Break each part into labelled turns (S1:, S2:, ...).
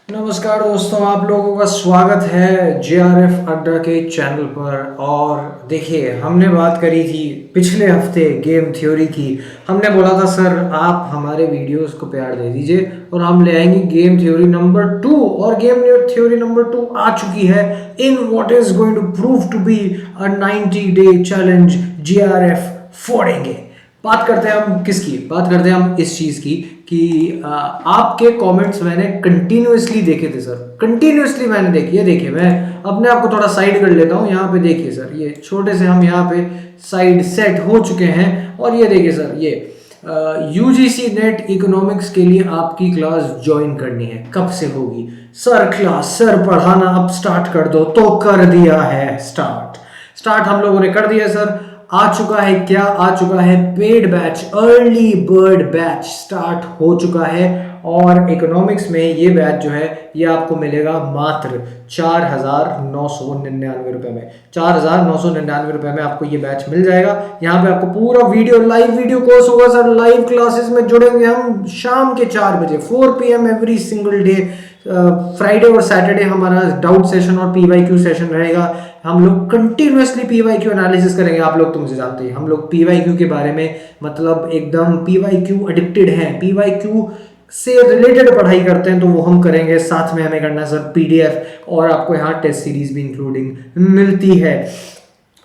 S1: नमस्कार दोस्तों, आप लोगों का स्वागत है जेआरएफ अड्डा के चैनल पर। और देखिए, हमने बात करी थी पिछले हफ्ते गेम थ्योरी की। हमने बोला था सर आप हमारे वीडियोस को प्यार दे दीजिए और हम ले आएंगे गेम थ्योरी नंबर 2। और गेम थ्योरी नंबर 2 आ चुकी है in what is going to prove to be a 90 day challenge. JRF फोड़ेंगे। बात करते हैं हम किसकी, बात करते हैं हम इस चीज की कि आपके कमेंट्स मैंने कंटिन्यूअसली देखे थे सर, कंटिन्यूअसली मैंने देखे। ये देखिए, मैं अपने आप को थोड़ा साइड कर लेता हूँ। यहाँ पे देखिए सर, ये छोटे से हम यहाँ पे साइड सेट हो चुके हैं। और ये देखिए सर, ये यूजीसी नेट इकोनॉमिक्स के लिए आपकी क्लास ज्वाइन करनी है। कब से होगी सर क्लास? सर पढ़ाना अब स्टार्ट कर दो। तो कर दिया है स्टार्ट हम लोगों ने कर दिया सर। आ चुका है, क्या आ चुका है? Paid batch, early bird batch start हो चुका है। और इकोनॉमिक्स में ये बैच जो है ये आपको मिलेगा मात्र 4,999 रुपए में। 4,999 रुपए में आपको ये बैच मिल जाएगा। यहाँ पे आपको पूरा वीडियो, लाइव वीडियो कोर्स होगा सर। लाइव क्लासेस में जुड़ेंगे हम शाम के 4 बजे 4 PM every single day. Friday और सैटरडे हमारा डाउट सेशन और पीवाईक्यू सेशन रहेगा। हम लोग कंटिन्यूअसली पीवाईक्यू एनालिसिस करेंगे। आप लोग तो मुझे जानते हैं, हम लोग पीवाईक्यू के बारे में मतलब एकदम पीवाईक्यू एडिक्टेड हैं। पीवाईक्यू से रिलेटेड पढ़ाई करते हैं तो वो हम करेंगे। साथ में हमें करना है सर पीडीएफ, और आपको यहाँ टेस्ट सीरीज भी इंक्लूडिंग मिलती है।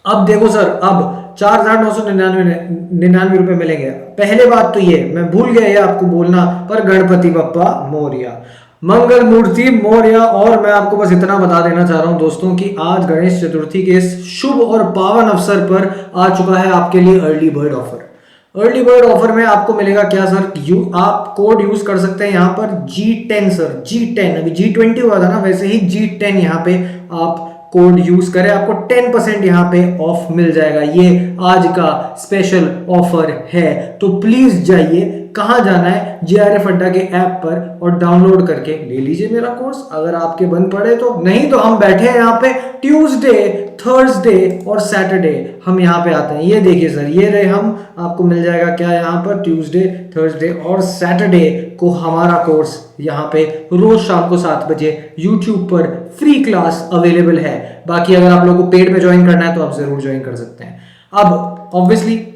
S1: अब देखो सर, अब 4,999 रुपए मिलेंगे। पहले बात तो ये मैं भूल गया ये आपको बोलना, पर गणपति बप्पा मोरया, मंगल मूर्ति मोरया। और मैं आपको बस इतना बता देना चाह रहा हूं दोस्तों कि आज गणेश चतुर्थी के इस शुभ और पावन अवसर पर आ चुका है आपके लिए early bird offer. Early bird offer में आपको मिलेगा क्या सर? आप कोड यूज कर सकते हैं यहाँ पर G10 सर, G10। अभी G20 हुआ था ना, वैसे ही G10 यहाँ पे आप कोड यूज करें, आपको 10% यहाँ पे ऑफ मिल जाएगा। ये आज का स्पेशल ऑफर है। तो प्लीज जाइए, कहाँ जाना है? जेआरएफ अड्डा के ऐप पर और डाउनलोड करके ले लीजिए मेरा कोर्स, अगर आपके बन पड़े तो। नहीं तो हम बैठे हैं यहाँ पे ट्यूसडे, थर्सडे और सैटरडे हम यहाँ पे आते हैं। ये देखिए सर, ये रहे हम। आपको मिल जाएगा क्या यहाँ पर? ट्यूसडे, थर्सडे और सैटरडे को हमारा कोर्स यहाँ पे रोज शाम को 7 बजे यूट्यूब पर फ्री क्लास अवेलेबल है। बाकी अगर आप लोगों को पेड पे ज्वाइन करना है तो आप जरूर ज्वाइन कर सकते हैं। अब obviously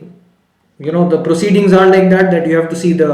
S1: the proceedings are like that you have to see the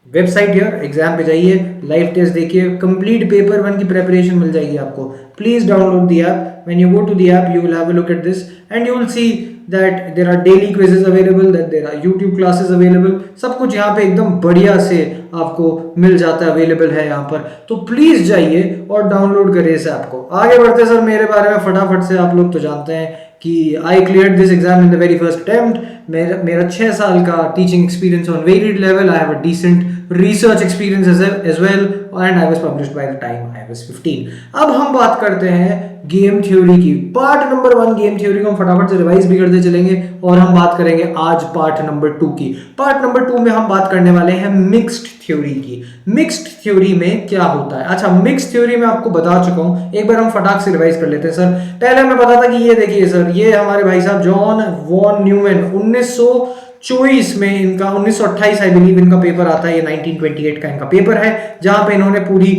S1: website here. Exam पे जाइए, लाइव टेस्ट देखिए, कंप्लीट पेपर 1 की प्रेपरेशन मिल जाएगी आपको। Please download the app. When you go to the app you will have a look at this and you will see that there are daily quizzes available, that there are YouTube classes available. सब कुछ यहाँ पे एकदम बढ़िया से आपको मिल जाता है, अवेलेबल है यहाँ पर। तो प्लीज जाइए और डाउनलोड करिए इस ऐप को। आगे बढ़ते सर मेरे बारे में फटाफट से। आप लोग तो जानते हैं कि I cleared this exam in the very first attempt. मेरा 6 साल का teaching experience on varied level. I have a decent research experience as well, and I was published by the time I was 15. अब हम बात करते हैं game theory की। Part number 1 game theory को हम फटाफट से रिवाइज भी करते चलेंगे और हम बात करेंगे आज पार्ट नंबर 2 की। पार्ट नंबर 2 में हम बात करने वाले हैं मिक्स्ड थ्योरी की। मिक्स्ड थ्योरी में क्या होता है? अच्छा, मिक्स्ड थ्योरी में आपको बता चुका हूं, एक बार हम फटाक से रिवाइज कर लेते हैं सर। पहले हमें पता था कि ये देखिए सर, ये हमारे भाई साहब जॉन वॉन न्यूमैन 1924 में, इनका 1928 आई बिलीव इनका पेपर आता है। ये 1928 का इनका पेपर है, जहां पे इन्होंने पूरी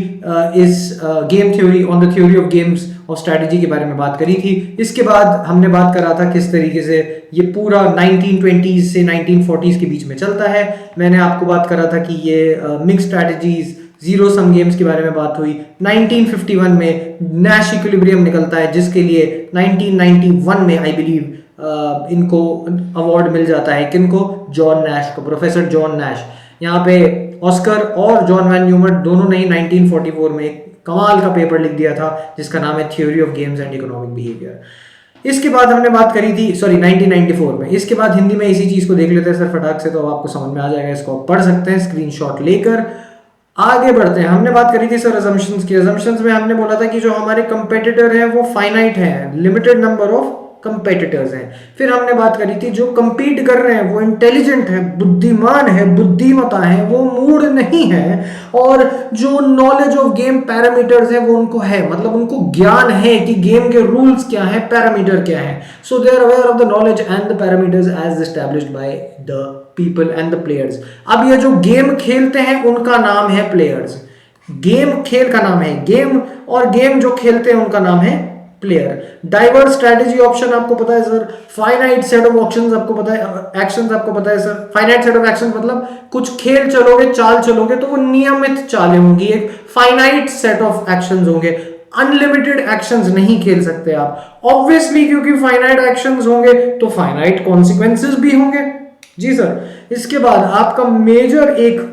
S1: इस game theory on the theory of games और स्ट्रेटजी के बारे में बात करी थी। इसके बाद हमने बात करा था किस तरीके से ये पूरा 1920s से 1940s के बीच में चलता है। मैंने आपको बात करा था कि ये mix strategies, zero sum games के बारे में बात हुई। 1951 में नैश इक्विलिब्रियम निकलता है, जिसके लिए 1991 में आई बिलीव इनको अवार्ड मिल जाता है। किनको? जॉन नैश को, प्रोफेसर जॉन नैश। यहाँ पे ऑस्कर और जॉन वैन न्यूमैन दोनों ने 1944 में एक कमाल का पेपर लिख दिया था जिसका नाम है theory of games and economic behaviour. इसके बाद हमने बात करी थी, सॉरी 1994 में। इसके बाद हिंदी में इसी चीज को देख लेते हैं सर फटाक से, तो आपको समझ में आ जाएगा। इसको आप पढ़ सकते हैं स्क्रीनशॉट लेकर। आगे बढ़ते हैं। हमने बात करी थी सर असम्पशंस की। असम्पशंस में हमने बोला था कि जो हमारे कंपेटिटर हैं वो फाइनाइट हैं, लिमिटेड नंबर ऑफ कंपेटिटर्स हैं। फिर हमने बात करी थी जो कंपीट कर रहे हैं वो इंटेलिजेंट है, बुद्धिमान है, बुद्धिमता है, वो मूड नहीं है। और जो नॉलेज ऑफ गेम पैरामीटर्स है वो उनको है, मतलब उनको ज्ञान है कि गेम के रूल्स क्या है, पैरामीटर क्या है। So they are aware of the knowledge and the parameters as established by the people and the players. अब ये जो गेम खेलते हैं उनका नाम है प्लेयर्स। गेम खेल का नाम है गेम, और गेम जो खेलते हैं उनका नाम है प्लेयर। डाइवर्स स्ट्रेटेजी ऑप्शन आपको पता है sir. Finite set of options आपको पता है, एक्शंस आपको पता है sir. Finite set of actions मतलब कुछ खेल चलोगे, चाल चलोगे तो वो नियमित चालें होंगी, एक फाइनाइट सेट ऑफ एक्शंस होंगे। अनलिमिटेड एक्शंस नहीं खेल सकते आप ऑब्वियसली, क्योंकि फाइनाइट एक्शंस होंगे तो फाइनाइट कॉन्सिक्वेंसेस भी होंगे। जी सर। इसके बाद आपका मेजर एक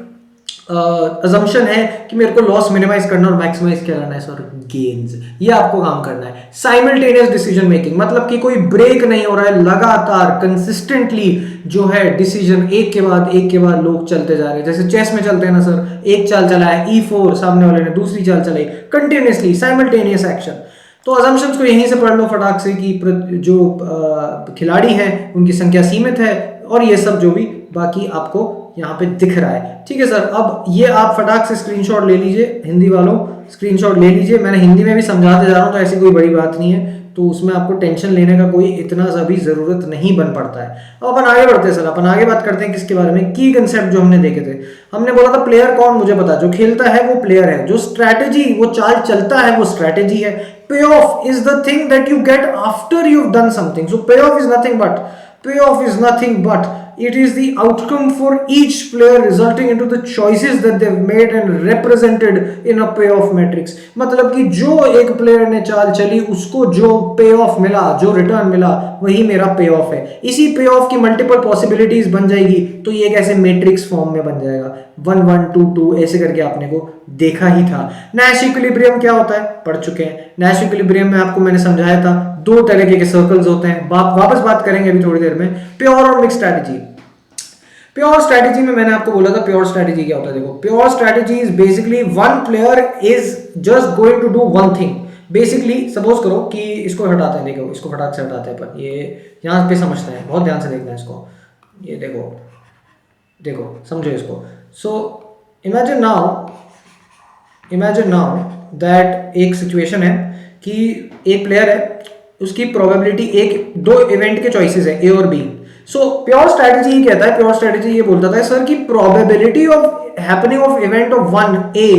S1: अजम्पशन है कि मेरे को लॉस मिनिमाइज करना और मैक्सिमाइज क्या करना है सर, गेन्स। ये आपको काम करना है। साइमल्टेनियस डिसीजन मेकिंग मतलब कि कोई ब्रेक नहीं हो रहा है, लगातार कंसिस्टेंटली जो है डिसीजन एक के बाद लोग चलते जा रहे हैं, जैसे चेस में चलते हैं ना सर, एक चाल चला है E4, सामने वाले ने दूसरी चाल चलाई, कंटिन्यूसली साइमल्टेनियस एक्शन। तो अजम्पशंस को यहीं से पढ़ लो फटाक से कि जो खिलाड़ी हैं उनकी संख्या सीमित है, और ये सब जो भी बाकी आपको यहाँ पे दिख रहा है। ठीक है सर। अब ये आप फटाक से स्क्रीनशॉट ले लीजिए, हिंदी वालों स्क्रीनशॉट ले लीजिए। मैंने हिंदी में भी समझाते जा रहा हूँ तो ऐसी कोई बड़ी बात नहीं है, तो उसमें आपको टेंशन लेने का कोई इतना सा भी जरूरत नहीं बन पड़ता है। अब अपन आगे बढ़ते हैं सर, अपन आगे बात करते हैं किसके बारे में, की कंसेप्ट जो हमने देखे थे। हमने बोला था प्लेयर कौन, मुझे पता, जो खेलता है वो प्लेयर है, जो स्ट्रैटेजी वो चाल चलता है वो स्ट्रैटेजी है। Payoff is the thing that you get after you done something. So payoff is nothing but it is the outcome for each player resulting into the choices that they've made and represented in a payoff matrix। मतलब कि जो एक player ने चाल चली उसको जो पे ऑफ मिला, जो रिटर्न मिला, वही मेरा पे ऑफ है। इसी पे ऑफ की मल्टीपल पॉसिबिलिटीज बन जाएगी, तो ये कैसे मैट्रिक्स फॉर्म में बन जाएगा, 1 1 2 2 ऐसे करके आपने को देखा ही था। नैश इक्विलिब्रियम क्या होता है, पढ़ चुके हैं। नैश इक्विलिब्रियम में आपको मैंने समझाया था, दो तरह के सर्कल्स होते हैं, वापस बात करेंगे अभी थोड़ी देर में। प्योर और मिक्स स्ट्रैटेजी। प्योर स्ट्रैटेजी में मैंने आपको बोला था प्योर स्ट्रैटेजी क्या होता है। देखो, pure strategy is basically one player is just going to do one thing. Basically suppose करो कि इसको हटाते हैं, देखो इसको फटाक से हटाते हैं अपन, ये यहाँ पे समझते हैं, बहुत ध्यान से देखना है इसको। ये देखो समझो इसको। सो इमेजिन नाउ दैट एक सिचुएशन है कि एक प्लेयर है, उसकी प्रोबेबिलिटी दो इवेंट के चॉइसेस है, ए और बी। सो प्योर स्ट्रैटेजी ये कहता है, प्योर स्ट्रैटेजी ये बोलता था सर कि probability of happening of event of 1 A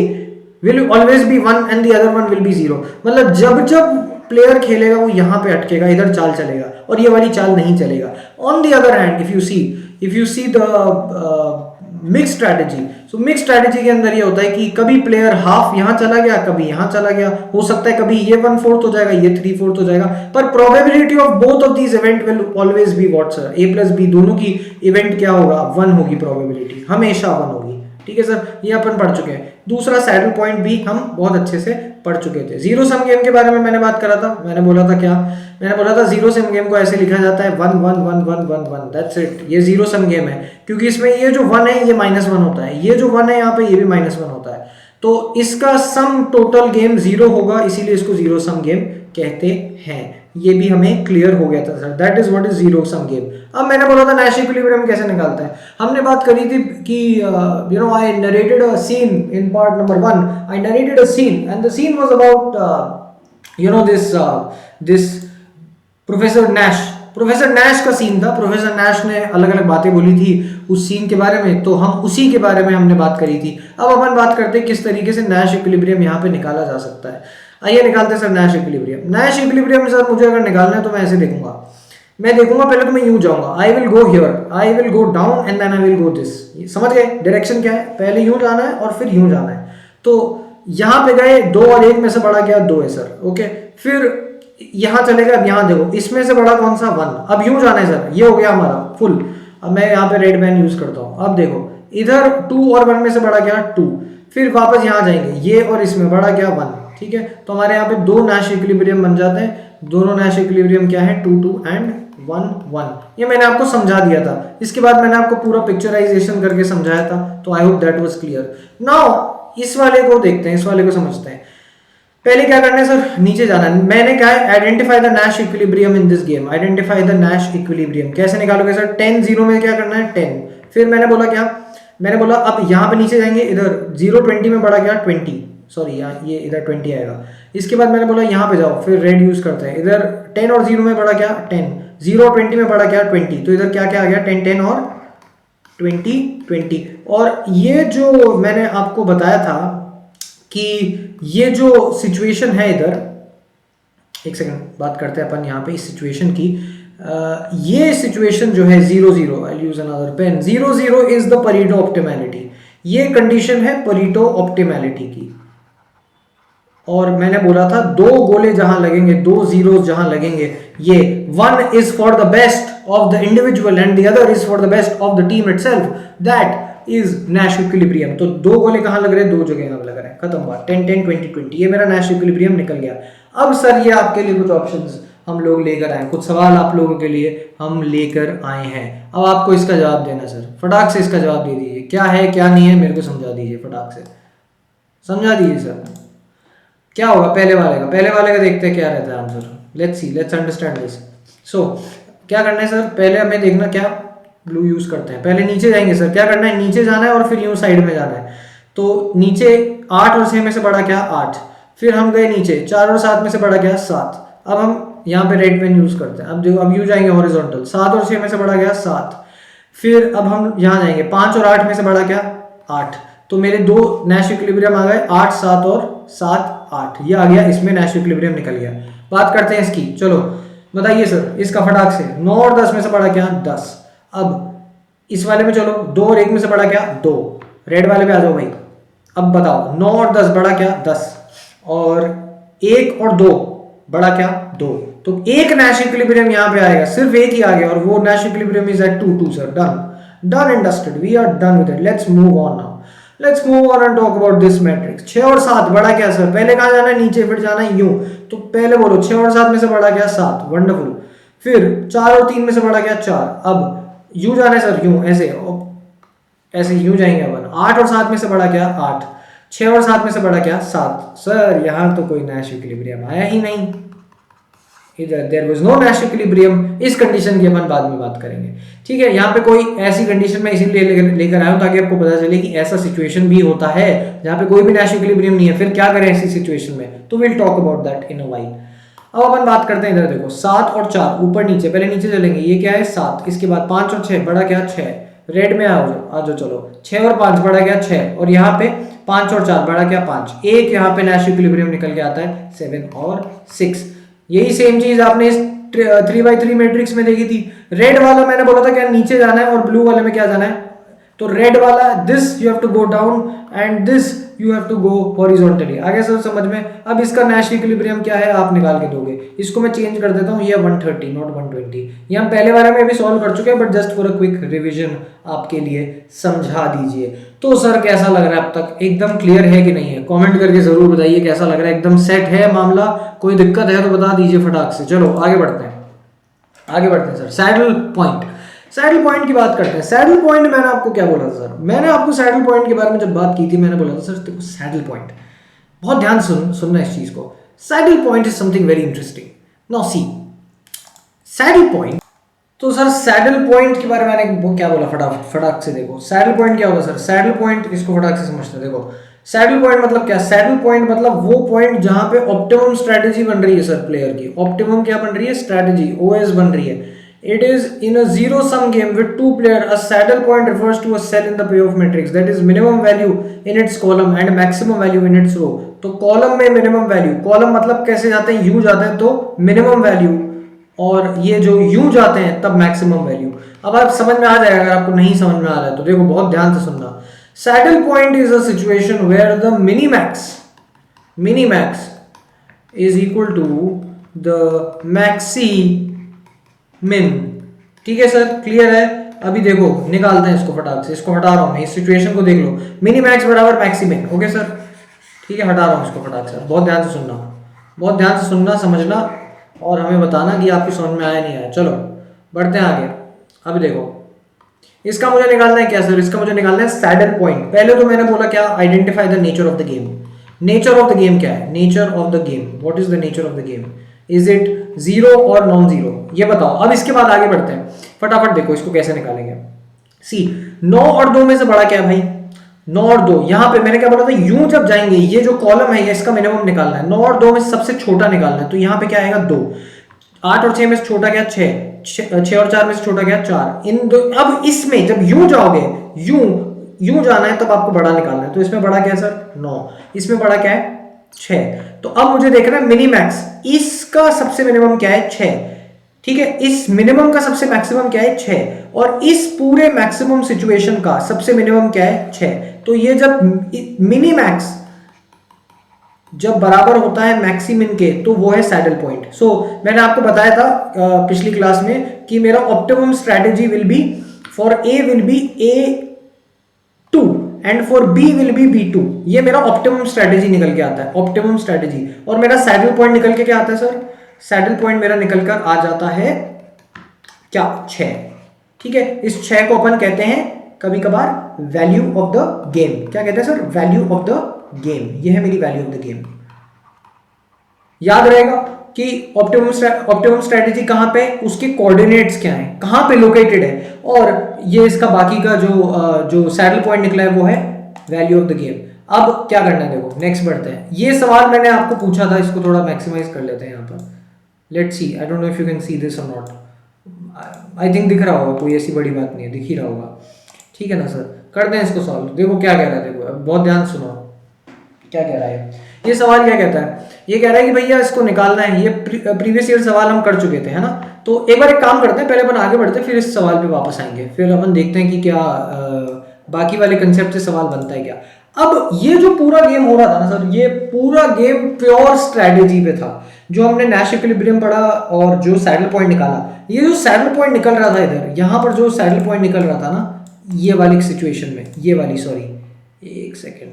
S1: will always B 1 and the other 1 will be 0। मतलब जब प्लेयर खेलेगा वो यहाँ पे अटकेगा, इधर चाल चलेगा और ये वाली चाल नहीं चलेगा। On the other hand if you see the mix strategy, so mix strategy के अंदर ये होता है कि कभी प्लेयर हाफ यहाँ चला गया, कभी यहाँ चला गया, हो सकता है कभी ये 1/4 हो जाएगा, ये 3/4 हो जाएगा, पर probability of both of these event will always be what sir, A plus B, दोनों की इवेंट क्या होगा, 1 होगी, प्रोबेबिलिटी हमेशा 1 होगी। ठीक है सर, ये अपन पढ़ चुके हैं। दूसरा सैडल पॉइंट भी हम बहुत अच्छे से पढ़ चुके थे। जीरो सम गेम के बारे में मैंने बात करा था, मैंने बोला था क्या, मैंने बोला था जीरो सम गेम को ऐसे लिखा जाता है 1 1 1 1 1 1, दैट्स इट। ये जीरो सम गेम है क्योंकि इसमें ये जो 1 है ये -1 होता है, ये जो 1 है यहाँ पे ये भी -1 होता है, तो इसका सम टोटल गेम 0 होगा, इसीलिए इसको जीरो सम गेम कहते हैं। ये भी हमें क्लियर हो गया था sir, that is what is zero sum game. अब मैंने बोला था नैश इक्विलिब्रियम कैसे निकालते हैं। हमने बात करी थी कि I narrated a scene in part number 1, I narrated a scene and the scene was about this professor Nash का सीन था। प्रोफेसर नैश ने अलग अलग बातें बोली थी उस सीन के बारे में, तो हम उसी के बारे में हमने बात करी थी। अब अपन बात करते हैं किस तरीके से नैश इक्विलिब्रियम यहाँ पे निकाला जा सकता है। आइए निकालते हैं sir Nash equilibrium. Nash equilibrium sir मुझे अगर निकालना है तो मैं ऐसे देखूंगा, पहले तो मैं यूं जाऊंगा, I will go here, I will go down and then I will go this. समझ गए डायरेक्शन क्या है, पहले यूं जाना है और फिर यूं जाना है। तो यहाँ पे गए, 2 और 1 में से बड़ा क्या, 2 है सर, ओके। फिर यहाँ चलेगा, अब यहाँ देखो इसमें से बड़ा कौन सा, 1। अब यूं जाना है सर, ये हो गया हमारा फुल। अब मैं यहाँ पे रेड पेन यूज करता हूँ। अब देखो इधर 2 और 1 में से बड़ा क्या, 2। फिर वापस यहाँ जाएंगे, ये और इसमें बड़ा क्या, 1। ठीक है, तो हमारे यहाँ पे 2 नैश इक्विलिब्रियम बन जाते हैं। दोनों नैश इक्विलिब्रियम क्या है, 2 2 एंड 1 1। ये मैंने आपको समझा दिया था। इसके बाद मैंने आपको पूरा पिक्चराइजेशन करके समझाया था, तो I hope that was clear. Now इस वाले को देखते हैं, इस वाले को समझते हैं। पहले क्या करना है सर, नीचे जाना है। मैंने क्या है, identify the Nash equilibrium in this game. Identify the Nash equilibrium कैसे निकालोगे सर, 10 0 में क्या करना है, 10। फिर मैंने बोला क्या, मैंने बोला अब यहाँ पे नीचे जाएंगे, इधर 0 20 में बड़ा क्या, 20, सॉरी यहाँ ये इधर 20 आएगा। इसके बाद मैंने बोला यहाँ पे जाओ, फिर रेड यूज करते हैं। इधर 10 और 0 में बड़ा क्या, 10, 0 और 20 में बड़ा क्या, 20। तो इधर क्या क्या आ गया, 10 10 और 20 20। और ये जो मैंने आपको बताया था कि ये जो सिचुएशन है इधर, एक सेकंड बात करते हैं अपन यहाँ पे इस सिचुएशन की। ये सिचुएशन जो है 0-0, I use another pen, 0-0 is the Pareto optimality. ये कंडीशन है परेटो ऑप्टिमैलिटी की। और मैंने बोला था दो गोले जहां लगेंगे, दो जीरोस जहां लगेंगे, ये one is for the best of the individual and the other is for the best of the team itself, that is Nash equilibrium. तो दो गोले कहां लग रहे हैं, दो जगह यहाँ लग रहे हैं, खत्म बात। 10-10 20-20, ये मेरा नैश इक्विलिब्रियम निकल गया। अब सर ये आपके लिए कुछ ऑप्शंस हम लोग लेकर आए, कुछ सवाल आप लोगों के लिए हम लेकर आए हैं। अब आपको इसका जवाब देना सर, फटाक से इसका जवाब दे दीजिए, क्या है क्या नहीं है मेरे को समझा दीजिए, फटाक से समझा दीजिए सर। क्या होगा पहले वाले का देखते हैं क्या रहता है answer. Let's see, let's understand this. So क्या करना है सर, पहले हमें देखना क्या ब्लू यूज करते हैं। पहले नीचे जाएंगे सर, क्या करना है, नीचे जाना है और फिर यूं साइड में जाना है। तो नीचे 8 और 6 में से बड़ा क्या, 8। फिर हम गए नीचे, 4 और 7 में से बड़ा क्या, 7। अब हम यहाँ पे रेड पेन यूज करते हैं। अब देखो, अब यू जाएंगे हॉरिजॉन्टल, 7 और 6 में से बड़ा क्या, 7। फिर अब हम यहाँ जाएंगे, 5 और 8 में से बड़ा क्या, 8। तो मेरे दो नैश इक्विलिब्रियम आ गए, 8 7 और 7 8, ये आ गया, इसमें नैश इक्विलिब्रियम निकल गया। बात करते हैं इसकी, चलो बताइए सर इसका फटाक से। 9 और 10 में से बड़ा क्या, 10। अब इस वाले में चलो, 2 और 1 में से बड़ा क्या, 2। रेड वाले पे आ जाओ भाई। अब बताओ 9 और 10 बड़ा क्या, 10। और 1 और 2 बड़ा क्या, 2। तो एक नैश इक्विलिब्रियम यहाँ पे आएगा, सिर्फ एक ही आ गया, और वो Nash equilibrium is at 2 sir. Done and dusted, we are done with it. Let's move on now, let's move on and talk about this matrix. 6 और 7 बड़ा क्या सर, पहले कहाँ जाना है, नीचे, फिर जाना है यूं। तो पहले बोलो 6 और 7 में से बड़ा क्या, 7, वंडरफुल। फिर 4 और 3 में से बड़ा क्या, 4। अब यूं जाना है सर, यूं, ऐसे यूं जाएंगे अपन। 8 और 7 में से बड़ा क्या, 8। 6 और 7 में से बड़ा क्या, 7। सर यहाँ तो कोई नैश इक्विलिब्रियम आया ही नहीं, इधर there was no Nash equilibrium. इस कंडीशन की अपन बाद में बात करेंगे, ठीक है। यहाँ पे कोई ऐसी कंडीशन में इसीलिए लेकर आया हूँ ताकि आपको पता चले कि ऐसा सिचुएशन भी होता है जहाँ पे कोई भी नैश इक्विलिब्रियम नहीं है। फिर क्या करें ऐसी सिचुएशन में, तो will talk about that in a while. अब अपन बात करते हैं, इधर देखो 7 और 4 ऊपर नीचे, पहले नीचे चलेंगे, ये क्या है 7। इसके बाद 5 और 6 बड़ा क्या, 6। रेड में आ जाओ चलो, 6 और 5 बड़ा क्या, 6। और यहाँ पे 5 और 4 बड़ा क्या, 5। एक यहाँ पे नैश इक्विलिब्रियम निकल के आता है 7 और 6। यही सेम चीज आपने इस 3x3 मैट्रिक्स में देखी थी। रेड वाला मैंने बोला था क्या नीचे जाना है, और ब्लू वाले में क्या जाना है, तो रेड वाला this you have to go down and this you have to go horizontally. आगे सर समझ में। अब इसका नैश इक्विलिब्रियम क्या है आप निकाल के दोगे। इसको मैं चेंज कर देता हूँ, ये 130 नॉट 120। ये हम पहले बारे में भी सॉल्व कर चुके हैं, but just for a quick revision आपके लिए समझा दीजिए। तो सर कैसा लग रहा है अब तक, एकदम क्लियर है कि नहीं है, कमेंट करके जरूर बताइए कैसा लग रहा है। एकदम सेट है मामला, कोई दिक्कत है तो बता दीजिए फटाक से। चलो आगे बढ़ते हैं sir. Saddle point, saddle point की बात करते हैं। सैडल पॉइंट मैंने आपको क्या बोला था सर, मैंने आपको सैडल पॉइंट के बारे में जब बात की थी, मैंने बोला था सर देखो सैडल पॉइंट, बहुत ध्यान सुनना इस चीज को। Saddle point is something very interesting. Now see saddle point, तो सर सैडल पॉइंट के बारे में मैंने क्या बोला, फटाक से देखो सैडल पॉइंट क्या होगा सर। सैडल पॉइंट, इसको फटाक से समझते हैं। देखो सैडल पॉइंट मतलब क्या, सैडल पॉइंट मतलब वो पॉइंट जहां पे ऑप्टिमम स्ट्रेटेजी बन रही है सर प्लेयर की। ऑप्टिमम क्या बन रही है, स्ट्रेटेजी, ओएस बन रही है। It is in a zero-sum game with two players. A saddle point refers to a cell in the payoff matrix that is minimum value in its column and maximum value in its row. तो column में minimum value, column मतलब कैसे जाते हैं, you जाते हैं तो minimum value, और ये जो यू जाते हैं तब मैक्सिमम वैल्यू। अब आप समझ में आ जाएगा, अगर आपको नहीं समझ में आ रहा है तो देखो बहुत ध्यान से सुनना। Saddle point is a situation where the minimax is equal to the maximin. ठीक है सर, क्लियर है। अभी देखो निकालते हैं इसको फटाक से, इसको हटा रहा हूं मैं, इस सिचुएशन को देख लो। मिनी मैक्स बराबर मैक्सी मिन, ओके सर, ठीक है, हटा रहा हूं इसको फटाक से। बहुत ध्यान से सुनना, बहुत ध्यान से सुनना, समझना, और हमें बताना कि आपकी समझ में आया नहीं आया। चलो बढ़ते हैं आगे। अब देखो इसका मुझे निकालना है क्या सर, इसका मुझे निकालना है सैडल पॉइंट। पहले तो मैंने बोला क्या, identify the nature of the game. Nature of the game क्या है, nature of the game, what is the nature of the game, is it zero और नॉन जीरो, ये बताओ। अब इसके बाद आगे बढ़ते हैं, फटाफट देखो इसको कैसे निकालेंगे। सी 9 और 2 में से बड़ा क्या है भाई, 9 और 2। यहां पे मैंने क्या बोला था, यूं जब जाएंगे, ये जो कॉलम है इसका मिनिमम निकालना है। 9 और 2 में सबसे छोटा निकालना है, तो यहां पे क्या आएगा 2। 8 और 6 में से छोटा क्या, 6 और 4 में से छोटा क्या, 4। इन दो, अब इसमें जब यूं जाओगे, यूं यूं जाना है तब आपको बड़ा निकालना है। तो इसमें बड़ा क्या है सर 9, इसमें बड़ा क्या है 6। तो अब मुझे देखना है मिनी मैक्स, इसका सबसे मिनिमम क्या है 6, ठीक है, इस मिनिमम का सबसे मैक्सिमम क्या है 6, और इस पूरे मैक्सिमम सिचुएशन का सबसे मिनिमम क्या है 6। तो ये जब मिनी मैक्स जब बराबर होता है मैक्सिमिन के तो वो है सैडल पॉइंट। सो मैंने आपको बताया था पिछली क्लास में कि मेरा optimum strategy will be for a will be A2 and for B will be B2। ये मेरा ऑप्टिमम स्ट्रेटेजी निकल के आता है, ऑप्टिमम स्ट्रेटेजी। और मेरा सैडल पॉइंट निकल के क्या आता है सर, सैडल पॉइंट मेरा निकल कर आ जाता है क्या 6, ठीक है। इस 6 को अपन कहते हैं कभी कभार वैल्यू ऑफ द गेम। क्या कहते हैं sir, value of the game. ये है मेरी वैल्यू ऑफ द गेम। याद रहेगा कि ऑप्टिमम स्ट्रेटेजी कहां पे, उसके कोऑर्डिनेट्स क्या हैं, कहां पे लोकेटेड है, और ये इसका बाकी का जो सैडल पॉइंट निकला है वो है वैल्यू ऑफ द गेम। अब क्या करना है देखो, नेक्स्ट बढ़ते हैं। ये सवाल मैंने आपको पूछा था, इसको थोड़ा मैक्सिमाइज कर लेते हैं यहाँ पर। Let's see, I don't know if you can see this और नॉट। आई थिंक दिख रहा होगा, कोई ऐसी बड़ी बात नहीं है, दिख ही रहा होगा, ठीक है ना सर। करते हैं इसको सॉल्व। देखो क्या कह रहा है, देखो बहुत ध्यान सुनो क्या कह रहा है। ये सवाल क्या कहता है, ये कह रहा है कि भैया इसको निकालना है। ये प्रीवियस ईयर सवाल हम कर चुके थे, है ना। तो एक बार एक काम करते हैं, पहले अपन आगे बढ़ते हैं, फिर इस सवाल पे वापस आएंगे, फिर अपन देखते हैं कि क्या बाकी वाले कंसेप्ट से सवाल बनता है क्या। अब ये जो पूरा गेम हो रहा था ना सर, ये पूरा गेम प्योर स्ट्रेटेजी पे था। जो हमने नैश इक्विलिब्रियम पढ़ा और जो सैडल पॉइंट निकाला, ये जो सैडल पॉइंट निकल रहा था इधर, यहाँ पर जो सैडल पॉइंट निकल रहा था ना, ये वाली सिचुएशन में, ये वाली, सॉरी एक सेकेंड,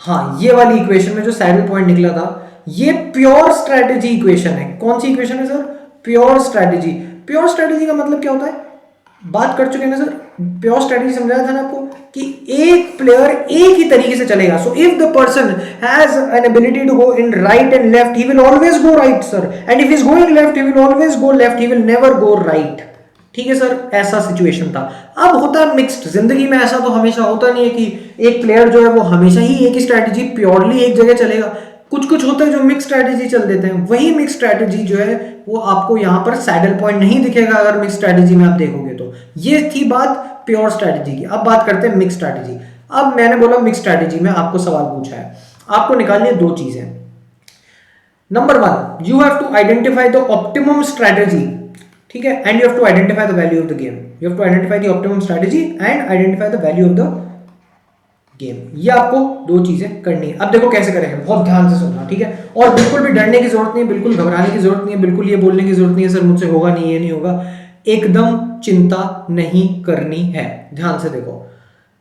S1: हाँ ये वाली इक्वेशन में जो सैडल पॉइंट निकला था, ये प्योर स्ट्रेटेजी इक्वेशन है। कौन सी इक्वेशन है sir, pure strategy. Pure strategy का मतलब क्या होता है, बात कर चुके हैं ना सर। प्योर स्ट्रेटेजी समझाया था ना आपको कि एक प्लेयर एक ही तरीके से चलेगा। So if the person has an ability to go in right and left, he will always go right sir, and if he is going left, he will always go left, he will never go right, ठीक है sir. ऐसा situation था। अब होता है mixed, जिंदगी में ऐसा तो हमेशा होता नहीं है कि एक प्लेयर जो है वो हमेशा ही एक ही स्ट्रैटेजी प्योरली एक जगह चलेगा। कुछ कुछ होता है जो मिक्स स्ट्रैटेजी चल देते हैं। वही मिक्स स्ट्रैटेजी जो है वो आपको यहाँ पर सैडल पॉइंट नहीं दिखेगा अगर मिक्स स्ट्रैटेजी में आप देखोगे तो। ये थी बात प्योर स्ट्रैटेजी की। अब बात करते हैं मिक्स स्ट्रैटेजी। अब मैंने बोला मिक्स स्ट्रैटेजी में आपको सवाल पूछा है, आपको निकालनी है दो चीजें। Number 1, you have to identify the optimum strategy, ठीक है, and you have to identify the value of the game. You have to identify the optimum strategy and identify the value of the game. ये आपको दो चीजें करनी है। अब देखो कैसे करेंगे, बहुत ध्यान से सुनना, ठीक है। और बिल्कुल भी डरने की जरूरत नहीं है, बिल्कुल घबराने की जरूरत नहीं है, बिल्कुल ये बोलने की जरूरत नहीं है सर मुझसे होगा नहीं, ये नहीं होगा। एकदम चिंता नहीं करनी है। ध्यान से देखो,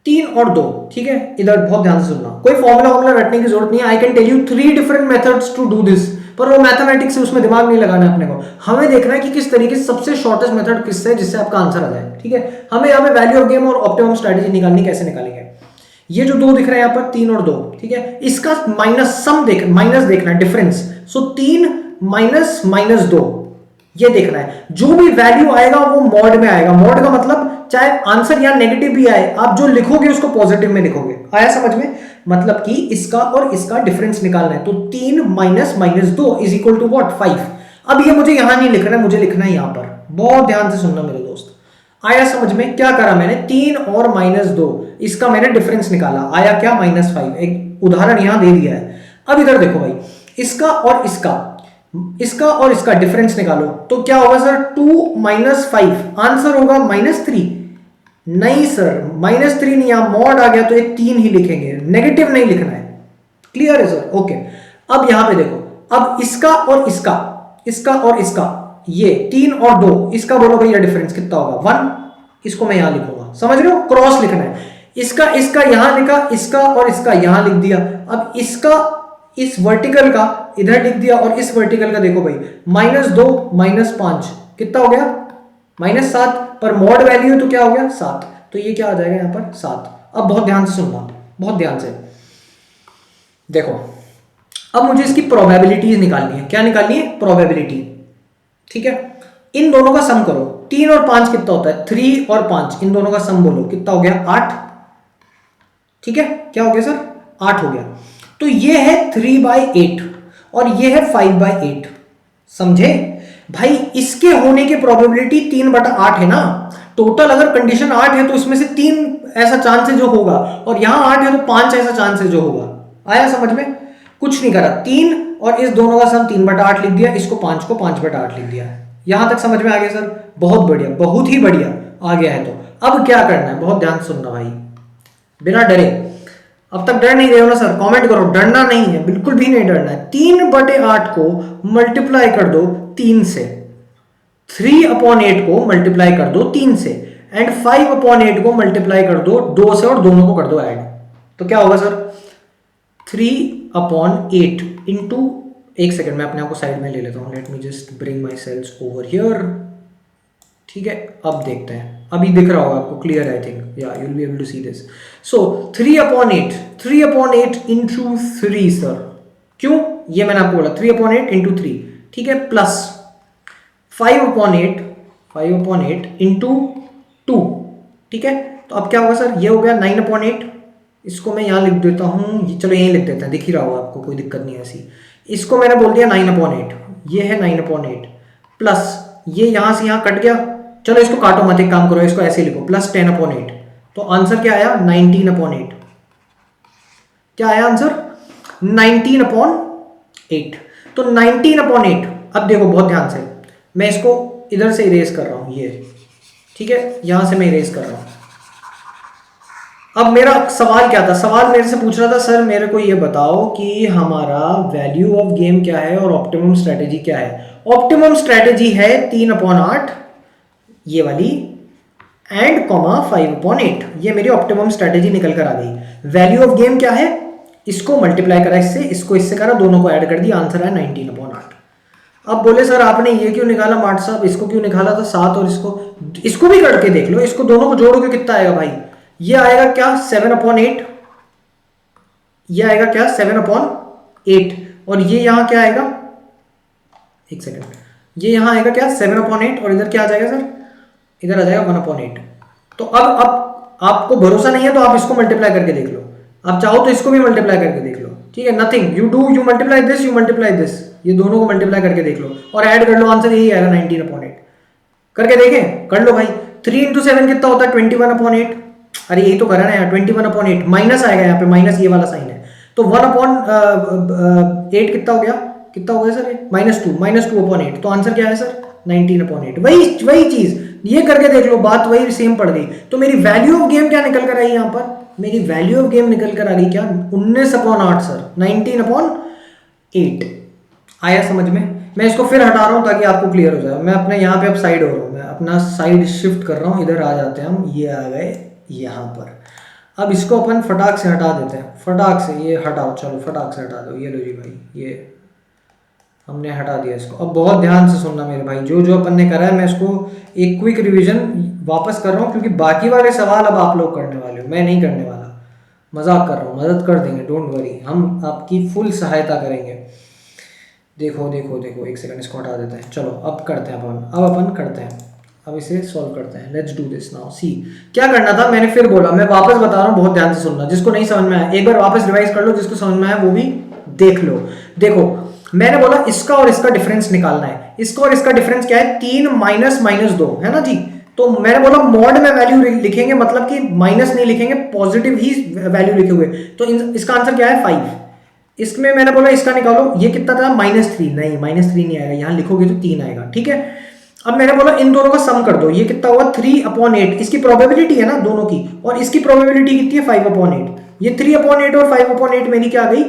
S1: 3 और 2, ठीक है। इधर बहुत ध्यान से सुनना, कोई फॉर्मूला रटने की जरूरत नहीं है। I can tell you 3 different methods to do this, पर वो मैथमेटिक्स से उसमें दिमाग नहीं लगाना है अपने को। हमें देखना है कि किस तरीके से सबसे शॉर्टेस्ट मेथड किससे है जिससे आपका आंसर आ जाए, ठीक है। हमें यहाँ पे वैल्यू ऑफ गेम और ऑप्टिमम स्ट्रैटेजी निकालनी, कैसे निकालेंगे। ये जो 2 दिख रहे हैं यहाँ पर 3 और 2, ठीक है, इसका माइनस देखना है, डिफरेंस। सो 3 माइनस -2 ये देखना है। जो भी वैल्यू आएगा वो मॉड में आएगा। मॉड का मतलब चाहे आंसर यहाँ नेगेटिव भी आए, आप जो लिखोगे उसको पॉजिटिव में लिखोगे। आया समझ में, मतलब कि इसका और इसका डिफरेंस निकालना है। तो 3 minus -2 is equal to what 5। अब ये मुझे यहां नहीं लिखना है, मुझे लिखना है यहां पर। बहुत ध्यान से सुनना मेरे दोस्त। आया समझ में, क्या करा मैंने, 3 और -2 इसका मैंने डिफरेंस निकाला, आया क्या -5। एक उदाहरण यहां दे दिया है। अब इधर देखो भाई, इसका और इसका डिफरेंस निकालो तो क्या होगा सर, 2 - 5 आंसर होगा -3। नहीं सर, -3 नहीं, यहां मॉड आ गया तो एक 3 ही लिखेंगे, नेगेटिव नहीं लिखना है। क्लियर है सर, ओके। अब यहां पे देखो, अब इसका और इसका ये 3 और 2, इसका बोलो भैया डिफरेंस कितना होगा 1। इसको मैं यहां लिखूंगा, समझ रहे हो, क्रॉस लिखना है। इसका यहां लिखा, इसका और इसका यहां लिख दिया। अब इसका इस वर्टिकल का इधर लिख दिया और इस वर्टिकल का देखो भाई, -2 -5 कितना हो गया -7। पर मॉड वैल्यू है तो क्या हो गया 7। तो ये क्या आ जाएगा यहां पर 7। अब बहुत ध्यान से सुनना, बहुत ध्यान से देखो। अब मुझे इसकी प्रोबेबिलिटीज निकालनी है। क्या निकालनी है, प्रोबेबिलिटी, ठीक है। इन दोनों का सम करो, 3 और 5 कितना होता है, 3 और 5 इन दोनों का सम बोलो कितना हो गया 8, ठीक है। क्या हो गया सर, 8 हो गया। तो ये है 3/8 और ये है 5/8, समझे। भाई इसके होने की प्रोबेबिलिटी 3/8 है ना। टोटल अगर कंडीशन 8 है तो इसमें से 3 ऐसा चांस है जो होगा, और यहां 8 है तो 5 ऐसा चांस है जो होगा। आया समझ में? कुछ नहीं करा, 3 और इस दोनों का सम 3/8 लिख दिया, इसको 5 को 5/8 लिख दिया। यहां तक समझ में आ गया सर? बहुत बढ़िया, बहुत ही बढ़िया आ गया है। तो अब क्या करना है, बहुत ध्यान से सुनना भाई, बिना डरे। अब तक डर नहीं रहे हो ना सर? कमेंट करो, डरना नहीं है, बिल्कुल भी नहीं डरना है। 3/8 को मल्टीप्लाई कर दो 3 से, 3/8 को मल्टीप्लाई कर दो 3 से, एंड 5/8 को मल्टीप्लाई कर दो 2 से, और दोनों को कर दो ऐड। तो क्या होगा सर? 3/8 इंटू, एक सेकंड मैं अपने आप को साइड में ले लेता हूं, let me just bring my cells over here. ठीक है, अब देखते हैं, अभी दिख रहा होगा आपको, क्लियर आई थिंक, या you will be able to see this. So 3/8 into 3 sir, क्यों? ये मैंने आपको बोला 3/8 इंटू 3, ठीक है, प्लस 5/8 इंटू 2, ठीक है। तो अब क्या होगा सर? ये हो गया 9/8, इसको मैं यहाँ लिख देता हूँ, चलो यहीं लिख देते हैं, दिख ही रहा होगा आपको, कोई दिक्कत नहीं है ऐसी। इसको मैंने बोल दिया 9/8, ये है 9/8, प्लस ये यहाँ से यहाँ कट गया, चलो इसको काटो मत, एक काम करो, इसको ऐसे लिखो, प्लस 10/8। तो आंसर क्या आया? 19/8। क्या आया आंसर? 19/8। तो 19/8, अब देखो बहुत ध्यान से, मैं इसको इधर से इरेज कर रहा हूं, ये ठीक है, यहां से मैं इरेज कर रहा हूं। अब मेरा सवाल क्या था? सवाल मेरे से पूछ रहा था, सर मेरे को ये बताओ कि हमारा वैल्यू ऑफ गेम क्या है और ऑप्टिमम स्ट्रेटेजी क्या है। ऑप्टिमम स्ट्रेटेजी है 3/8 ये वाली, एंड कॉमा 5/8, ये मेरी ऑप्टिमम स्ट्रेटेजी निकल कर आ गई। वैल्यू ऑफ गेम क्या है? इसको मल्टीप्लाई करा इससे, इसको इससे करा, दोनों को ऐड कर दिया, आंसर है 19/8। अब बोले सर आपने ये क्यों निकाला मार्ट साहब, इसको क्यों निकाला था 7, और इसको भी करके देख लो, इसको दोनों को जोड़ोगे कितना आएगा भाई? ये आएगा क्या? 7/8। ये आएगा क्या? 7/8। और ये यहां क्या आएगा? एक सेकंड, ये यहां आएगा क्या? 7/8, और इधर क्या आ जाएगा सर? इधर आ जाएगा 1/8। तो अब आपको भरोसा नहीं है तो आप इसको मल्टीप्लाई करके देख लो, आप चाहो तो इसको भी मल्टीप्लाई करके देख लो, ठीक है, nothing, you multiply this, you multiply this, ये दोनों को मल्टीप्लाई करके देख लो और ऐड कर लो, आंसर यही आएगा 19/8। करके देखें? कर लो भाई। 3 इंटू 7 कितना होता है? 21/8। अरे यही तो करा ना यार, 21/8, माइनस आएगा यहाँ पे, माइनस ये वाला साइन है, तो 1/8 कितना हो गया? कितना हो गया सर? -2/8। तो आंसर क्या है सर? 19/8। वही चीज ये करके देख लो, बात वही सेम पड़ गई। तो मेरी वैल्यू ऑफ गेम क्या निकल कर आई यहाँ पर? मेरी वैल्यू ऑफ गेम निकल कर आ गई क्या? 19/8 सर, 19/8। आया समझ में? मैं इसको फिर हटा रहा हूं ताकि आपको क्लियर हो जाए। मैं अपने यहाँ पे अब साइड हो रहा हूँ, मैं अपना साइड शिफ्ट कर रहा हूँ, इधर आ जाते हैं हम, ये आ गए यहाँ पर। अब इसको अपन फटाक से हटा देते हैं, फटाक से ये हटाओ, चलो फटाक से हटा दो, ये लो जी भाई, ये हमने हटा दिया इसको। अब बहुत ध्यान से सुनना मेरे भाई, जो जो अपन ने करा है मैं इसको एक क्विक रिवीजन वापस कर रहा हूँ, क्योंकि बाकी वाले सवाल अब आप लोग करने वाले हो, मैं नहीं करने वाला, मजाक कर रहा हूँ, मदद कर देंगे, डोंट वरी, हम आपकी फुल सहायता करेंगे। देखो देखो देखो, एक सेकंड इसको हटा देते हैं, चलो अब करते हैं अब अपन करते हैं, अब इसे सॉल्व करते हैं। Let's do this now. See क्या करना था, मैंने फिर बोला, मैं वापस बता रहा हूँ, बहुत ध्यान से सुनना, जिसको नहीं समझ में आया एक बार वापस रिवाइज कर लो, जिसको समझ में आया वो भी देख लो। देखो मैंने बोला इसका और इसका डिफरेंस निकालना है, इसका और इसका डिफरेंस क्या है? 3 -2 है ना जी। तो मैंने बोला मॉड में वैल्यू लिखेंगे, मतलब कि माइनस नहीं लिखेंगे, पॉजिटिव ही वैल्यू लिखे हुए, तो इसका आंसर क्या है? 5। इसमें मैंने बोला इसका निकालो, ये कितना था? -3। नहीं, -3 नहीं आएगा, यहां लिखोगे तो 3 आएगा, ठीक है। अब मैंने बोला इन दोनों का सम कर दो, ये कितना हुआ? 3/8, इसकी प्रोबेबिलिटी है ना दोनों की, और इसकी प्रोबेबिलिटी कितनी है? 5/8। ये 3/8 और 5/8 मेरी क्या आ गई?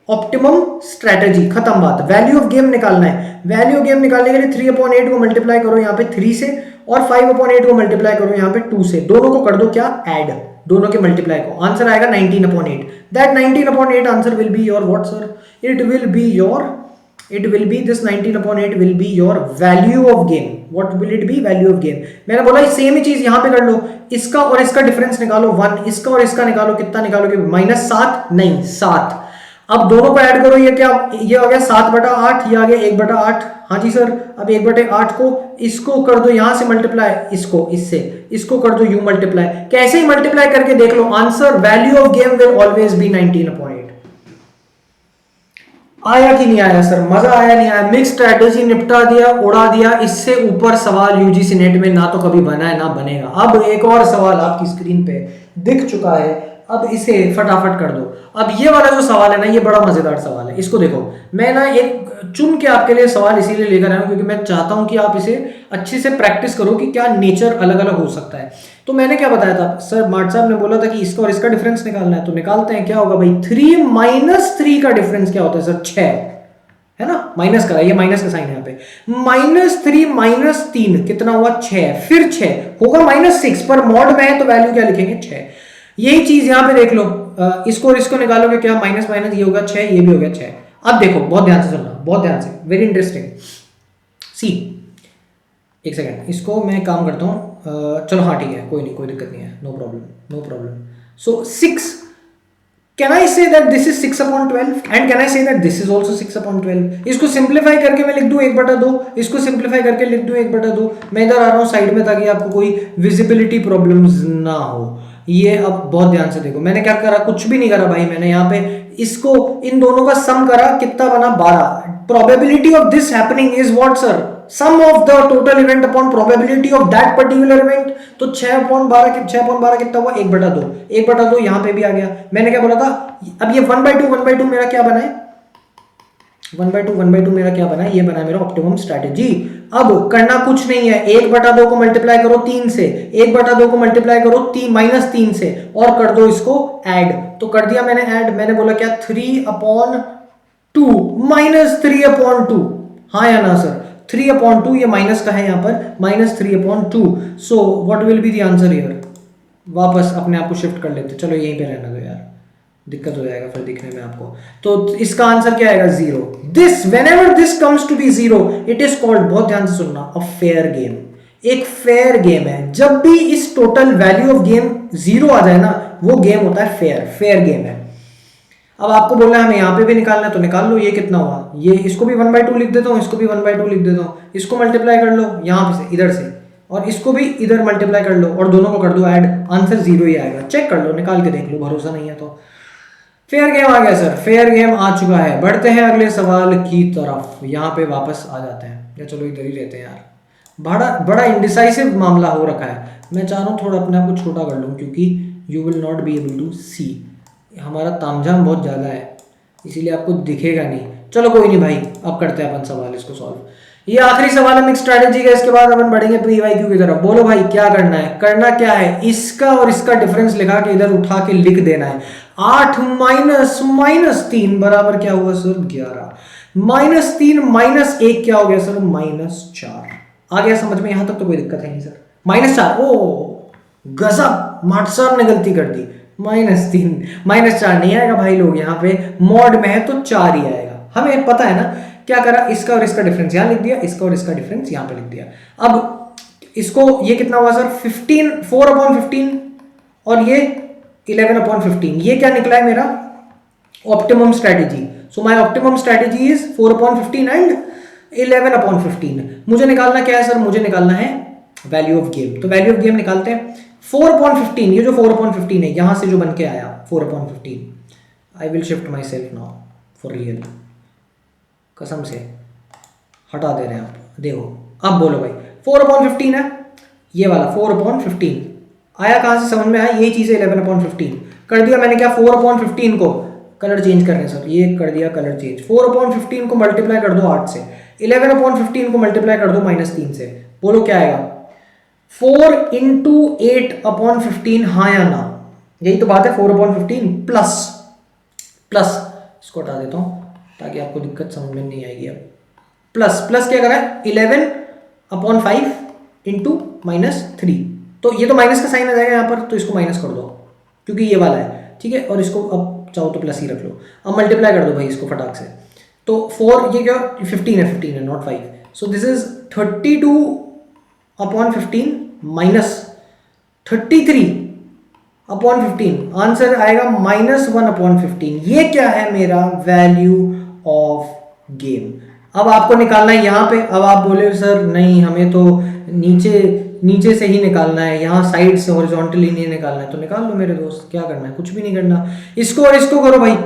S1: ऑप्टिमम स्ट्रेटेजी, खत्म बात। वैल्यू ऑफ गेम निकालना है, वैल्यू ऑफ गेम निकालने के लिए 3/8 को मल्टीप्लाई करो यहाँ पे 3 से, और 5/8 को मल्टीप्लाई करो यहाँ पे 2 से, दोनों को कर दो क्या? ऐड, दोनों के मल्टीप्लाई को, आंसर आएगा 19/8। That 19/8 answer will be your what sir? It will be your, it will be this 19/8 will be your value of game. What will it be? Value of game. मैंने बोला same ही चीज यहां पे कर लो, इसका और इसका डिफरेंस निकालो 1, इसका और इसका निकालो, कितना निकालोगे? -7 नहीं 7। अब दोनों को ऐड करो, ये क्या? ये हो गया 7/8, ये आ गया 1/8। हाँ जी सर, अब 1/8 को इसको कर दो यहां से मल्टीप्लाई, इसको इससे, इसको कर दो यू मल्टीप्लाई, कैसे ही मल्टीप्लाई करके देख लो, answer value of game will always be 19/8। आया कि नहीं आया सर, मजा आया नहीं आया? मिक्स स्ट्रेटेजी निपटा दिया, उड़ा दिया। इससे ऊपर सवाल यूजीसी नेट में ना तो कभी बना है ना बनेगा। अब एक और सवाल आपकी स्क्रीन पे दिख चुका है, अब इसे फटाफट कर दो। अब ये वाला जो सवाल है ना, ये बड़ा मजेदार सवाल है। इसको देखो, मैं ना एक चुन के आपके लिए सवाल इसीलिए लेकर आया हूं क्योंकि मैं चाहता हूं कि आप इसे अच्छे से प्रैक्टिस करो कि क्या नेचर अलग अलग हो सकता है। तो मैंने क्या बताया था सर, मार्ट साहब ने बोला था कि इसका और इसका डिफरेंस निकालना है, तो निकालते हैं। क्या होगा भाई, 3 माइनस 3 का डिफरेंस क्या होता है सर? 6 है ना, माइनस करा, ये माइनस का साइन है यहाँ पे। -3 -3 कितना हुआ? 6। फिर 6 होगा -6, पर मॉड में है तो वैल्यू क्या लिखेंगे? 6। यही चीज यहां पे देख लो, इसको और इसको निकालोगे क्या? माइनस माइनस ये होगा 6, ये भी हो गया 6। अब देखो, बहुत ध्यान से सुनना, बहुत ध्यान से, वेरी इंटरेस्टिंग। सी, एक सेकेंड, इसको मैं काम करता हूँ। चलो हाँ ठीक है, कोई नहीं, कोई दिक्कत नहीं है, no problem, no problem. So 6, can I say that this is 6/12 and can I say that this is also 6/12? इसको सिंप्लीफाई करके मैं लिख दूं 1/2, इसको सिंप्लीफाई करके लिख दूं 1/2। मैं इधर आ रहा हूं साइड में ताकि आपको कोई विजिबिलिटी प्रॉब्लम्स ना हो। ये अब बहुत ध्यान से देखो, मैंने क्या करा? कुछ भी नहीं करा भाई, मैंने यहाँ पे इसको इन दोनों का सम करा, कितना बना? 12। Probability of this happening is what sir? Sum of the total event upon probability of that particular event. तो 6/12 कितना हुआ? 1/2। 1/2 यहां पे भी आ गया। मैंने क्या बोला था? अब ये 1/2 मेरा क्या बना है? 1/2 मेरा क्या बना है? ये बना है मेरा ऑप्टिमम स्ट्रैटेजी। अब करना कुछ नहीं है, 1/2 को मल्टीप्लाई करो 3 से, 1/2 को मल्टीप्लाई करो -3 से, और कर दो इसको ऐड। तो कर दिया मैंने ऐड। मैंने बोला क्या? 3/2 -3/2। हाँ या ना सर? 3/2, ये माइनस का है यहाँ पर, -3/2। So what will be the answer here? वापस अपने आप को शिफ्ट कर लेते, चलो यहीं पे रहना दो यार, दिक्कत हो जाएगा फिर दिखने में आपको। तो इसका आंसर क्या आएगा? 0। This, whenever this comes to be 0, it is called, बहुत ध्यान से सुनना, अ फेयर गेम। एक फेयर गेम है। जब भी इस टोटल वैल्यू ऑफ गेम 0 आ जाए ना, वो गेम होता है फेयर, फेयर गेम है। अब आपको बोलना है हमें यहाँ पे भी निकालना है, तो निकाल लो। ये कितना हुआ? ये, इसको भी 1/2 लिख देता हूँ, इसको भी 1/2 लिख देता हूँ। इसको मल्टीप्लाई कर लो यहाँ से, इधर से, और इसको भी इधर मल्टीप्लाई कर लो, और दोनों को कर दो ऐड। आंसर 0 ही आएगा। चेक कर लो, निकाल के देख लो, भरोसा नहीं है तो। फेयर गेम आ गया सर, फेयर गेम आ चुका है। बढ़ते हैं अगले सवाल की तरफ। यहाँ पे वापस आ जाते हैं, या चलो इधर ही रहते हैं यार। बड़ा बड़ा इंडिसाइसिव मामला हो रखा है। मैं चाह रहा हूँ थोड़ा अपने आप को छोटा कर लूँ, क्योंकि you will not be able to see. हमारा तामझाम बहुत ज़्यादा है, इसीलिए आपको दिखेगा नहीं। चलो कोई नहीं भाई, अब करते हैं अपन सवाल इसको सॉल्व। ये आखिरी सवाल है मिक्स स्ट्रैटेजी का, इसके बाद अपन बढ़ेंगे पीवाईक्यू की तरफ। बोलो भाई क्या करना है? करना क्या है? इसका और इसका डिफरेंस लिखा के इधर उठा के लिख देना है। 8 -3 बराबर क्या हुआ सर? 11। -3 -1 क्या हो गया सर? -4। आ गया समझ में? यहां तक तो कोई दिक्कत है नहीं सर। -4, ओ गजब, मार्ट साहब ने गलती कर दी। -3 -4 नहीं आएगा भाई लोग, यहाँ पे मॉड में है तो 4 ही आएगा। हमें पता है ना क्या करा? इसका और इसका डिफरेंस यहां लिख दिया, इसका और इसका डिफरेंस यहां पे लिख दिया। अब इसको, ये कितना हुआ सर? 15, 4/15, और ये 11/15। ये क्या निकला है मेरा? Optimum strategy. So my optimum strategy is 4/15 and 11/15। मुझे निकालना क्या है सर? मुझे निकालना है वैल्यू ऑफ गेम। तो वैल्यू ऑफ गेम निकालते हैं। 4/15, ये जो 4/15 है, यहां से जो बन के आया 4/15, I will shift my self now for real, कसम से हटा दे रहे हैं आप। देखो अब बोलो भाई, 4/15 है ये वाला, 4/15 आया कहां से? समझ में आया? यही चीज है 11/15। कर दिया मैंने क्या? 4/15 को कलर चेंज कर रहे हैं सर, ये कर दिया कलर चेंज। 4/15 को मल्टीप्लाई कर दो 8 से, 11/15 को मल्टीप्लाई कर दो -3 से। बोलो क्या आएगा? 4 × 8/15, हाँ या ना? यही तो बात है। 4/15 प्लस प्लस, इसको हटा देता हूं ताकि आपको दिक्कत समझ में नहीं आएगी। अब प्लस प्लस क्या करा है? 11/5 इंटू -3। तो ये तो माइनस का साइन आ जाएगा यहाँ पर, तो इसको माइनस कर दो क्योंकि ये वाला है, ठीक है। और इसको अब चाहो तो प्लस ही रख लो। अब मल्टीप्लाई कर दो भाई इसको फटाक से। तो 4, ये क्या? 15 है not 5। So this is 32/15 minus 33/15। Answer आएगा -1/15। ये क्या है मेरा? Value of game. अब आपको निकालना है यहाँ पे। अब आप बोले सर नहीं, हमें तो नीचे से ही निकालना है, यहाँ साइड से हॉरिजॉन्टली नहीं निकालना है। तो निकाल लो मेरे दोस्त, क्या करना है? कुछ भी नहीं करना। इसको और इसको करो भाई।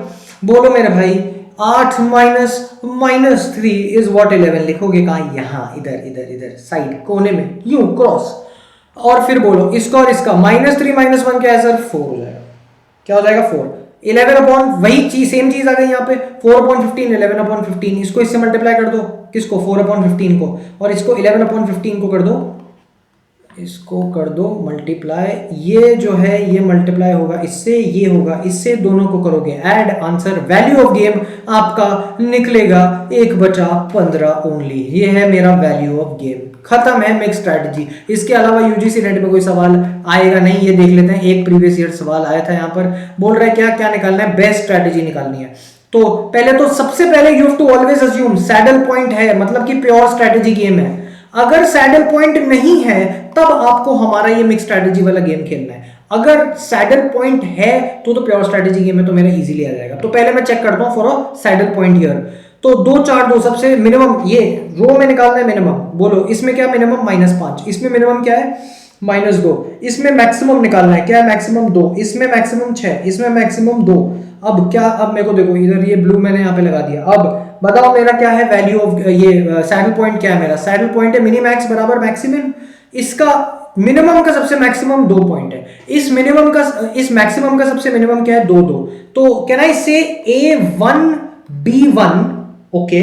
S1: बोलो मेरे भाई, 8 माइनस -3 इज व्हाट 11 लिखोगे कहाँ? यहाँ इधर इधर इधर साइड कोने में यूं क्रॉस, और फिर बोलो इसका और इसका -3 -1 क्या है सर? 4 हो जाएगा। क्या हो जाएगा? 4। 11 अपॉन वही चीज सेम चीज आ गई यहाँ पे 4/15 11/15 इसको इससे मल्टीप्लाई कर दो किसको? 4/15 को, और इसको 11/15 को कर दो, इसको कर दो मल्टीप्लाई, ये जो है ये मल्टीप्लाई होगा इससे, ये होगा इससे, दोनों को करोगे add, answer value of game आपका निकलेगा 1/15 ओनली। ये है मेरा वैल्यू ऑफ गेम। खत्म है मिक्स स्ट्रैटेजी। इसके अलावा यूजीसी नेट में कोई सवाल आएगा नहीं, ये देख लेते हैं। एक प्रीवियस ईयर सवाल आया था यहाँ पर, बोल रहा है क्या क्या निकालना है? बेस्ट स्ट्रैटेजी निकालनी है। तो पहले तो सबसे पहले you have to always assume saddle point है, मतलब कि प्योर स्ट्रैटेजी गेम है। अगर सैडल पॉइंट नहीं है तब आपको हमारा ये मिक्स स्ट्रैटेजी वाला गेम खेलना है। अगर सैडल पॉइंट है तो प्योर स्ट्रैटेजी गेम है, तो मेरा इजीली आ जाएगा। तो पहले मैं चेक करता हूं for a saddle point here. तो 2 4 2 सबसे मिनिमम, ये रो में निकालना है मिनिमम। बोलो इसमें क्या मिनिमम? -5। इसमें मिनिमम क्या है? -2। इसमें मैक्सिमम निकालना है, क्या है मैक्सिमम? 2। इसमें मैक्सिमम 6, इसमें मैक्सिमम 2। अब क्या, अब मेरे को देखो इधर ये ब्लू मैंने यहाँ पे लगा दिया। अब बताओ मेरा क्या है वैल्यू ऑफ ये सैडल पॉइंट क्या है मेरा? सैडल पॉइंट है मिनी मैक्स बराबर मैक्सिमम। इसका मिनिमम का सबसे मैक्सिमम 2 पॉइंट है, इस मिनिमम का इस मैक्सिमम का सबसे मिनिमम क्या है? 2 2। तो कैन आई से A1 B1? ओके,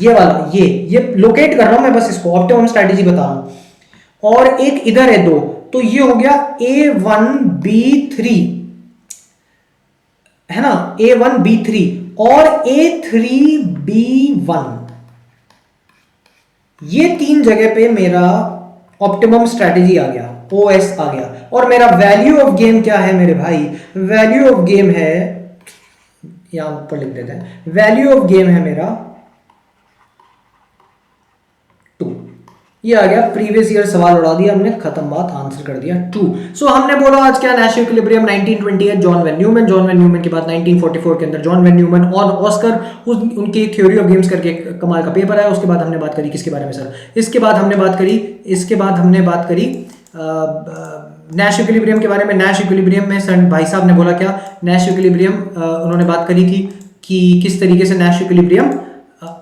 S1: ये वाला ये लोकेट कर रहा हूं मैं, बस इसको ऑप्टिमम स्ट्रैटेजी बता रहा हूं। और एक इधर है 2, तो ये हो गया A1 B3 है ना, A1 B3 और A3 B1। ये 3 जगह पे मेरा ऑप्टिमम स्ट्रैटेजी आ गया, OS आ गया। और मेरा वैल्यू ऑफ गेम क्या है मेरे भाई? वैल्यू ऑफ गेम है, यहां ऊपर लिख देते हैं, वैल्यू ऑफ गेम है मेरा 2। ये आ गया, प्रीवियस ईयर सवाल उड़ा दिया हमने, खत्म बात, आंसर कर दिया 2। सो हमने बोला आज क्या? नैश इक्विलिब्रियम 1920 है, John von Neumann. John von Neumann के बाद 1944 के अंदर जॉन वैन न्यूमैन और ऑस्कर, उनकी थ्योरी ऑफ गेम्स करके कमाल का पेपर है। उसके बाद हमने बात करी किसके बारे में सर? इसके बाद हमने बात करी नैश इक्विलिब्रियम के बारे में। नैश इक्विलिब्रियम में सर भाई साहब ने बोला क्या? नैश इक्विलिब्रियम उन्होंने बात करी थी कि किस तरीके से नैश इक्विलिब्रियम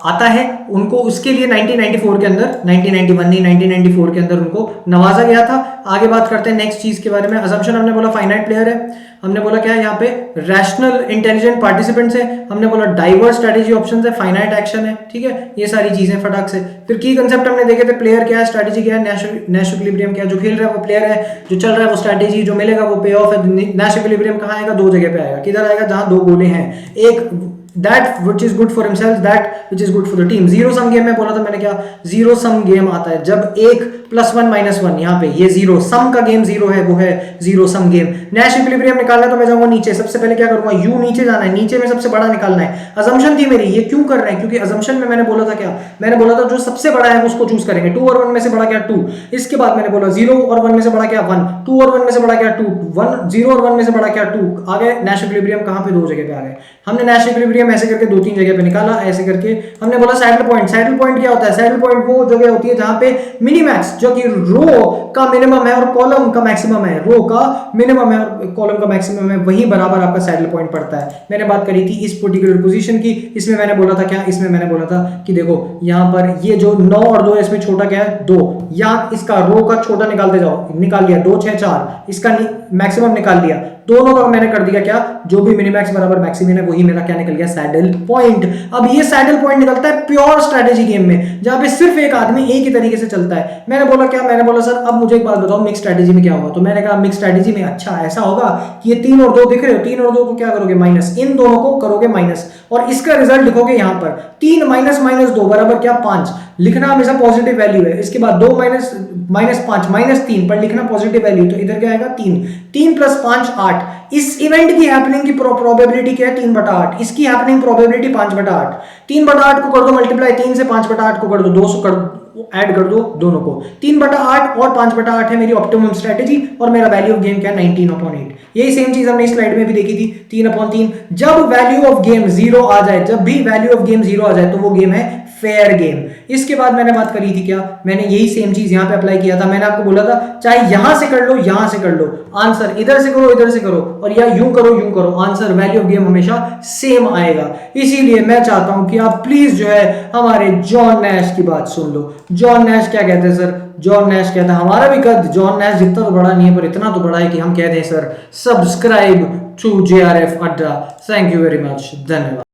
S1: आता है उनको। उसके लिए 1994 के अंदर, 1991 नहीं 1994 के अंदर उनको नवाजा गया था। आगे बात करते हैं नेक्स्ट चीज के बारे में। असम्पशन हमने बोला फाइनाइट प्लेयर है, हमने बोला क्या है यहाँ पे? रैशनल इंटेलिजेंट पार्टिसिपेंट्स है, हमने बोला डाइवर्स स्ट्रेटेजी ऑप्शंस है, फाइनाइट एक्शन है, ठीक है, ये सारी चीजें फटाक से। फिर की कंसेप्ट हमने देखे थे, प्लेयर क्या है, स्ट्रेटेजी क्या है, नैश इक्विलिब्रियम क्या है, जो खेल रहा है वो प्लेयर है, जो चल रहा है वो स्ट्रेटेजी, जो मिलेगा वो पे ऑफ है। नैश इक्विलिब्रियम कहाँ आएगा? 2 जगह पे आएगा। किधर आएगा? जहां 2 गोले हैं, एक that which is good for himself, that which is good for the team। Zero sum game में बोला था मैंने क्या? जीरो सम गेम आता है जब 1 +1 -1, यहाँ पे ये जीरो सम का गेम जीरो है, वो है zero sum game. Nash equilibrium निकालना है तो मैं जाऊंगा नीचे, सबसे पहले क्या करूंगा? यू नीचे जाना है, नीचे में सबसे बड़ा निकालना है। अजम्पशन थी मेरी, ये क्यों कर रहे हैं? क्योंकि अजम्पशन में मैंने बोला था क्या? मैंने बोला था जो सबसे बड़ा है उसको चूज करेंगे। 2 और 1 में से बड़ा क्या? 2। इसके बाद मैंने बोला 0 और 1 में से बड़ा क्या? 1। 2 और 1 में से बड़ा क्या? 2। 1 0 और 1 में से बड़ा क्या? 2। आ गए नैश इक्विलिब्रियम कहां पे? 2 जगह पे आ गए। हमने नैश इक्विलिब्रियम ऐसे करके 2-3 जगह पे निकाला, ऐसे करके हमने बोला सैडल पॉइंट। सैडल पॉइंट क्या होता है? सैडल पॉइंट वो जगह होती है जहां पे मिनीमैक्स, जो कि रो का मिनिमम है और कॉलम का मैक्सिमम है, रो का मिनिमम है और कॉलम का मैक्सिमम है, वही बराबर आपका सैडल पॉइंट पड़ता है। मैंने बात करी थी इस पर्टिकुलर पोजीशन की। इसमें मैंने बोला था क्या? इसमें मैंने बोला था कि देखो यहां पर ये जो 9 और 2 इसमें छोटा क्या है? 2। या इसका रो का छोटा निकालते जाओ, निकाल लिया 2 6 4, इसका मैक्सिमम निकाल लिया, दोनों का मैंने कर दिया क्या? जो भी मिनिमैक्स बराबर मैक्सिमम है वही मेरा क्या निकल गया? Saddle point. अब ये सैडल पॉइंट निकलता है प्योर स्ट्रेटेजी गेम में, जहां पे सिर्फ एक आदमी एक ही तरीके से चलता है। मैंने बोला क्या? मैंने बोला सर अब मुझे एक बात बताओ, मिक्स स्ट्रेटेजी में क्या होगा? तो मैंने कहा मिक्स स्ट्रेटेजी में अच्छा ऐसा होगा कि ये 3 और 2 दिख रहे हो, 3 और 2 को क्या करोगे? माइनस, इन दोनों को करोगे माइनस, और इसका रिजल्ट लिखोगे यहां पर 3 - -2 बराबर क्या? 5। लिखना हमेशा पॉजिटिव वैल्यू है। इसके बाद 2 - -5 -3 पर लिखना पॉजिटिव वैल्यू, तो इधर क्या आएगा? 3। 3 + 5 8। इस इवेंट की हैपनिंग की प्रोबेबिलिटी क्या है? 3/8। इसकी हैपनिंग प्रोबेबिलिटी 5/8। 3/8 को कर दो मल्टीप्लाई, 3 से 5/8 को कर दो, 200 कर ऐड कर दो दोनों को। 3/8 और 5/8 है मेरी ऑप्टिमम स्ट्रेटेजी, और मेरा वैल्यू ऑफ गेम क्या? 19/8। यही सेम चीज हमने इस स्लाइड में भी देखी थी, 3/3। जब वैल्यू ऑफ गेम 0 आ जाए, जब भी वैल्यू ऑफ गेम 0 आ जाए तो वो गेम है फेयर गेम। इसके बाद मैंने बात करी थी क्या, मैंने यही सेम चीज यहां पे अप्लाई किया था। मैंने आपको बोला था चाहे यहां से कर लो यहां से कर लो, आंसर इधर से करो इधर से करो, और या यूं करो, आंसर वैल्यू ऑफ गेम हमेशा सेम आएगा। इसीलिए मैं चाहता हूं कि आप प्लीज जो है हमारे जॉन नैश की बात सुन लो। जॉन नैश क्या कहते हैं सर, जॉन नैश कहता है हमारा भी कद जॉन नैश जितना तो बड़ा नहीं है पर इतना तो बड़ा है कि हम कहते हैं सर सब्सक्राइब टू JRF अड्डा। थैंक यू वेरी मच, धन्यवाद।